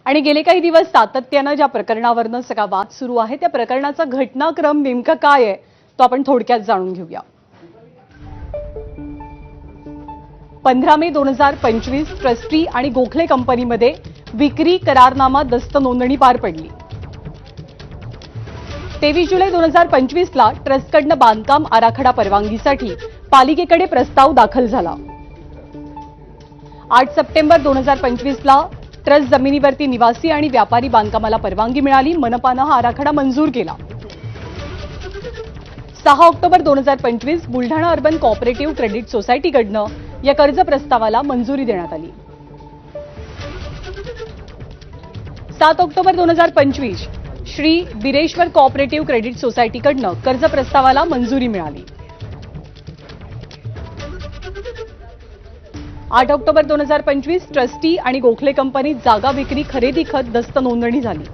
आणि गेले काही दिवस सातत्याने ज्या प्रकरणावरनं सगळा वाद सुरू आहे त्या प्रकरणाचा घटनाक्रम नेमका काय आहे तो आपण थोडक्यात जाणून घेऊया। 15 मे 2025 ट्रस्टी आणि गोखले कंपनीमध्ये विक्री करारनामा दस्त नोंदणी पार पडली। 23 जुलै 2025 ला ट्रस्टकडनं बांधकाम आराखडा परवानगीसाठी पालिकेकडे प्रस्ताव दाखल झाला। 8 सप्टेंबर 2025 ला ट्रस्ट जमिनीवरती निवासी आणि व्यापारी बांधकामाला परवानगी मिळाली। मनपानं हा आराखडा मंजूर केला। 6 October 2025 Buldhana urban cooperative credit सोसायटीकडनं या कर्ज प्रस्तावाला मंजुरी देण्यात आली। 7 October 2025 Shri Bireshwar cooperative credit सोसायटीकडनं कर्ज प्रस्तावाला मंजुरी मिळाली। 8 ऑक्टोबर 2025 ट्रस्टी आणि गोखले कंपनीत जागा विक्री खरेदी खत दस्त नोंदणी झाली।